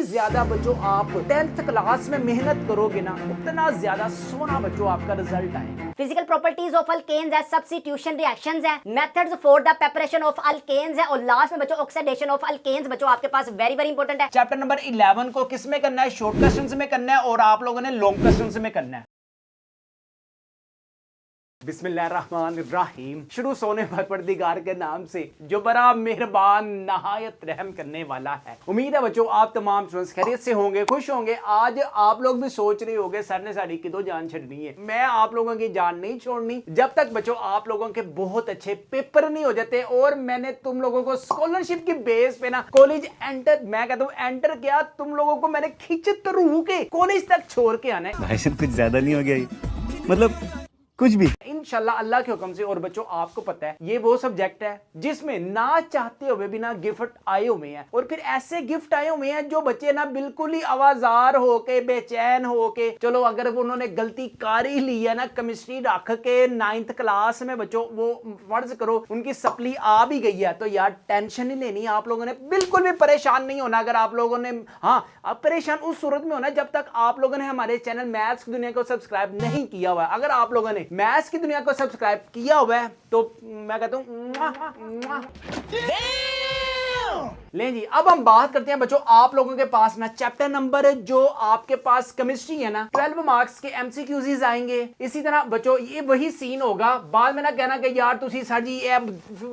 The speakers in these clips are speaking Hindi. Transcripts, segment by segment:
ज्यादा बच्चों आप 10th क्लास में मेहनत करोगे ना, उतना ज्यादा सोना बच्चों आपका रिजल्ट आएगा। फिजिकल प्रॉपर्टीज ऑफ अल्केन्स है, सब्स्टिट्यूशन रिएक्शंस है, methods for the preparation of alkanes है और लास्ट में बच्चों ऑक्सीडेशन ऑफ अल्केन्स बच्चों आपके पास वेरी वेरी इंपॉर्टेंट है। चैप्टर नंबर 11 को किस में करना है? शॉर्ट क्वेश्चंस में करना है और आप लोगों ने लॉन्ग क्वेश्चंस में करना है। बिस्मिल्लाहिर्रहमानिर्रहीम। शुरू सोने पर परदिगार के नाम से जो बड़ा मेहरबान नहायत रहम करने वाला है। उम्मीद है बच्चों आप तमाम स्टूडेंट्स खैरियत से होंगे, खुश होंगे। आज आप लोग भी सोच रहे होंगे सर ने साड़ी की तो जान छड़नी है। मैं आप लोगों की जान नहीं छोड़नी जब तक बच्चों आप लोगों के बहुत अच्छे पेपर नहीं हो जाते। और मैंने तुम लोगों को स्कॉलरशिप की बेस पे ना कॉलेज एंटर, मैं कहता हूँ एंटर किया, तुम लोगों को मैंने खींच रू के कॉलेज तक छोड़ के आना है। भाई साहब कुछ ज्यादा नहीं हो गया ये? मतलब कुछ भी इंशाल्लाह अल्लाह के हुक्म से। और बच्चों आपको पता है ये वो सब्जेक्ट है जिसमें ना चाहते हुए भी ना गिफ्ट आए हुए हैं, और फिर ऐसे गिफ्ट आए हुए हैं जो बच्चे ना बिल्कुल ही आवाजार होके बेचैन होके, चलो अगर उन्होंने गलती कर ही ली है ना, केमिस्ट्री रख के 9th क्लास में बच्चों वो फर्ज करो उनकी सप्ली आ भी गई है तो यार टेंशन नहीं लेनी आप लोगों ने, बिल्कुल भी परेशान नहीं होना। अगर आप लोगों ने, हाँ अब परेशान उस सूरत में होना जब तक आप लोगों ने हमारे चैनल मैथ्स की दुनिया को सब्सक्राइब नहीं किया हुआ। अगर आप लोगों ने मैथ्स की दुनिया को सब्सक्राइब किया हुआ है तो मैं कहता हूं ले जी। अब हम बात करते हैं बच्चों आप लोगों के पास ना चैप्टर नंबर जो आपके पास केमिस्ट्री है ना 12 मार्क्स के एमसीक्यूज आएंगे। इसी तरह बच्चों ये वही सीन होगा, बाद में ना कहना कि यार तुसी सर जी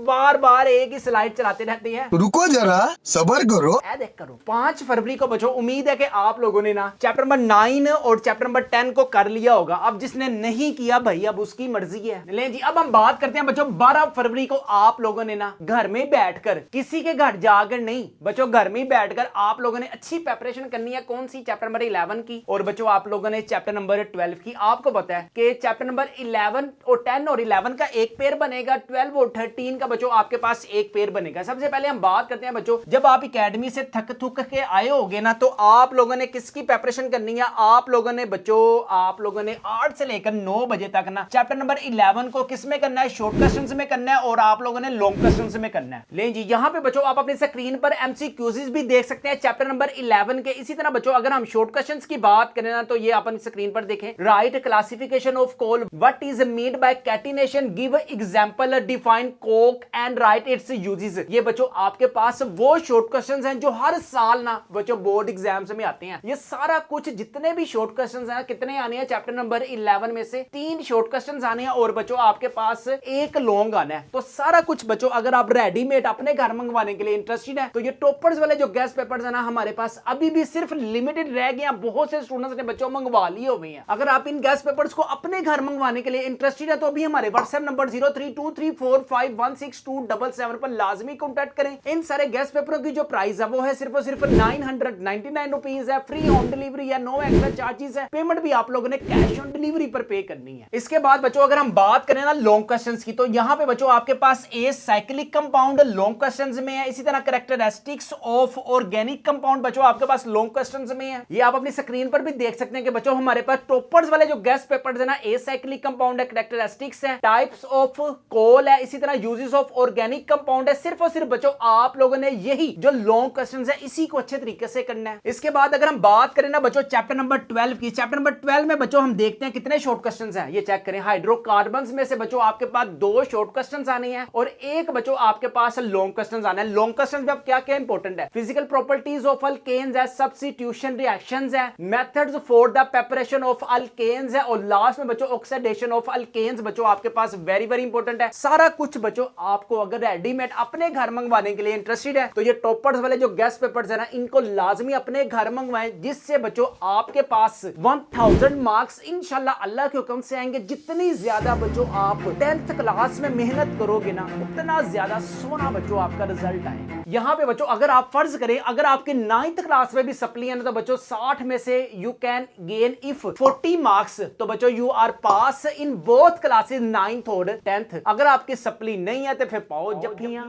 बार बार एक ही स्लाइड चलाते रहते हैं। रुको जरा सब्र करो। देख करो 5 फरवरी को बच्चों उम्मीद है कि आप लोगों ने ना चैप्टर नंबर 9 और चैप्टर नंबर 10 को कर लिया होगा। अब जिसने नहीं किया भाई अब उसकी मर्जी है। ले जी अब हम बात करते हैं बच्चों 12 फरवरी को आप लोगों ने ना घर में बैठकर, किसी के घर जाकर नहीं बच्चों, घर में बैठकर आप लोगों ने अच्छी प्रिपरेशन करनी है। कौन सी? चैप्टर नंबर 11 की। और बच्चों आप लोगों ने चैप्टर नंबर 12 की। आपको पता है कि चैप्टर नंबर 11 और 10 और 11 का एक पेयर बनेगा, 12 और 13 का बच्चों आपके पास एक पेयर बनेगा। सबसे पहले हम बात करते हैं बच्चों जब आप एकेडमी से थक थुक के आए होगे ना तो आप लोगों ने किसकी प्रिपरेशन करनी है? आप लोगों ने बच्चों आप लोगों ने 8 से लेकर 9 बजे तक ना चैप्टर नंबर 11 को किस में करना है? शॉर्ट क्वेश्चंस में करना है और आप लोगों ने लॉन्ग क्वेश्चंस में करना है। ले जी यहां पे बच्चों आप अपनी स्क्रीन पर एमसीक्यूज भी देख सकते हैं चैप्टर नंबर 11 के। इसी तरह बच्चों अगर हम शॉर्ट क्वेश्चंस की बात करें ना तो ये अपन स्क्रीन पर देखें। Write classification of coal, what is meant by catenation, give example, define coke and write its uses. ये बच्चों आपके पास वो शॉर्ट क्वेश्चंस हैं जो हर साल ना बच्चों बोर्ड एग्जाम्स में आते हैं। ये सारा कुछ जितने भी शॉर्ट क्वेश्चंस हैं कितने आने हैं? चैप्टर नंबर 11 में से 3 शॉर्ट क्वेश्चंस आने हैं और बच्चों आपके पास एक लॉन्ग आना है। तो सारा कुछ बच्चों अगर आप रेडीमेड अपने घर मंगवाने के लिए इंटरेस्टेड है तो ये टॉपर्स वाले जो गेस्ट पेपर्स है ना हमारे पास अभी भी सिर्फ लिमिटेड रह गए हैं। बहुत से स्टूडेंट्स ने बच्चों मंगवा लिए हुए हैं। अगर आप इन गेस्ट पेपर्स को अपने घर मंगवाने के लिए इंटरेस्टेड है तो अभी हमारे व्हाट्सएप नंबर 0323451677 पर लाजमी कॉन्टैक्ट करें। इन सारे गेस्ट पेपरों की जो प्राइस है वो है सिर्फ और सिर्फ 999 रुपीज है। फ्री होम डिलीवरी है, नो एक्स्ट्रा चार्जेस है। पेमेंट भी आप लोगों ने कैश ऑन डिलीवरी पर पे करनी है। इसके बाद बच्चों अगर हम बात करें ना लॉन्ग क्वेश्चंस की तो यहां पे बच्चों आपके पास a cyclic compound long questions में है। इसी तरह कैरेक्टरिस्टिक्स ऑफ ऑर्गेनिक कंपाउंड बच्चों आपके पास लॉन्ग क्वेश्चंस में है। ये आप अपनी स्क्रीन पर भी देख सकते हैं कि बच्चों हमारे पास टॉपर्स वाले जो गेस्ट पेपर्स है ना ए साइक्लिक कंपाउंड है, कैरेक्टरिस्टिक्स है, टाइप्स ऑफ कोल है, इसी तरह यूजेस ऑफ ऑर्गेनिक कंपाउंड है। सिर्फ और सिर्फ बच्चों आप लोगों ने यही जो लॉन्ग क्वेश्चंस है इसी को अच्छे तरीके से करना है। इसके बाद अगर हम बात करें ना बच्चों चैप्टर नंबर 12 की, चैप्टर नंबर 12 में बच्चों हम देखते हैं कितने शॉर्ट क्वेश्चंस हैं। ये चेक करें। हाइड्रोकार्बन्स में से बच्चों आपके पास 2 शॉर्ट क्वेश्चंस आने हैं और एक बच्चों आपके पास लॉन्ग क्वेश्चंस आने हैं। लॉन्ग क्वेश्चंस में अब क्या क्या इंपॉर्टेंट है? फिजिकल प्रॉपर्टीज ऑफ अल्केन्स है, सब्स्टिट्यूशन रिएक्शंस है, methods for the preparation of alkanes है और लास्ट में बच्चों ऑक्सीडेशन ऑफ अल्केन्स बच्चों आपके पास वेरी वेरी इंपॉर्टेंट है। सारा कुछ बच्चों आपको अगर रेडीमेड अपने घर मंगवाने के लिए इंटरेस्टेड है तो ये टॉपर्स वाले जो गेस्ट पेपर्स है ना इनको लाजमी अपने घर मंगवाएं, जिससे बच्चों आपके पास 1000 मार्क्स इंशाल्लाह अल्लाह के हुक्म से आएंगे। जितनी ज्यादा बच्चों आप 10th क्लास में मेहनत करोगे ना उतना ज्यादा सोना बच्चों आपका रिजल्ट आएगा। यहाँ पे बच्चों अगर आप फर्ज करें अगर आपके 9th क्लास में भी सप्ली है ना तो बच्चों 60 में से you can gain if 40 marks तो बच्चों you are pass in both classes 9th और 10th। अगर आपकी सप्ली नहीं है तो फिर पाओ जफ्फियां।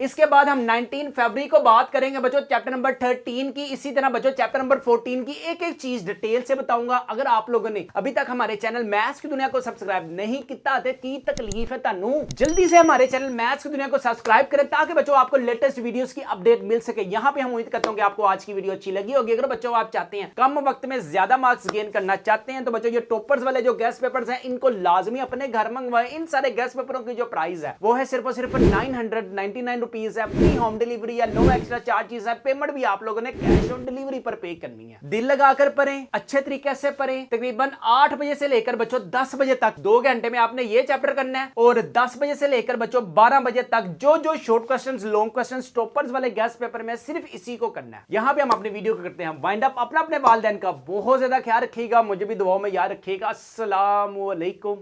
इसके बाद हम 19 फरवरी को बात करेंगे बच्चों चैप्टर नंबर 13 की। इसी तरह बच्चों चैप्टर नंबर 14 की एक एक चीज डिटेल से बताऊंगा। अगर आप लोगों ने अभी तक हमारे चैनल मैथ्स की दुनिया को सब्सक्राइब नहीं किया तो की तकलीफ है तानू, जल्दी से हमारे चैनल मैथ्स की दुनिया को सब्सक्राइब करें ताकि बच्चों आपको लेटेस्ट वीडियोस की अपडेट मिल सके। यहां पे हम उम्मीद करते हैं कि आपको आज की वीडियो अच्छी लगी होगी। अगर बच्चों आप चाहते हैं कम वक्त में ज्यादा मार्क्स गेन करना चाहते हैं तो बच्चों ये टॉपर्स वाले जो गेस्ट पेपर्स हैं इनको लाजमी अपने घर मंगवाएं। इन सारे गेस्ट पेपरों की जो प्राइस है वो है सिर्फ और सिर्फ 999 रुपीज है। फ्री होम डिलीवरी है, नो एक्स्ट्रा चार्जेस है। पेमेंट भी आप लोगों ने कैश ऑन डिलीवरी पर पे करनी है। दिल लगाकर पढ़ें, अच्छे तरीके से पढ़ें। तकरीबन 8 बजे से लेकर बच्चों 10 बजे तक 2 घंटे में आपने ये चैप्टर करना है और 10 बजे से लेकर बच्चों 12 बजे तक जो short questions, long questions toppers वाले गेस्ट पेपर में सिर्फ इसी को करना है। यहां पे हम अपनी वीडियो को करते हैं वाइंड अप। अपने वालिदैन का बहुत ज्यादा ख्याल रखिएगा, मुझे भी दुआओं में याद रखिएगा। अस्सलाम वालेकुम।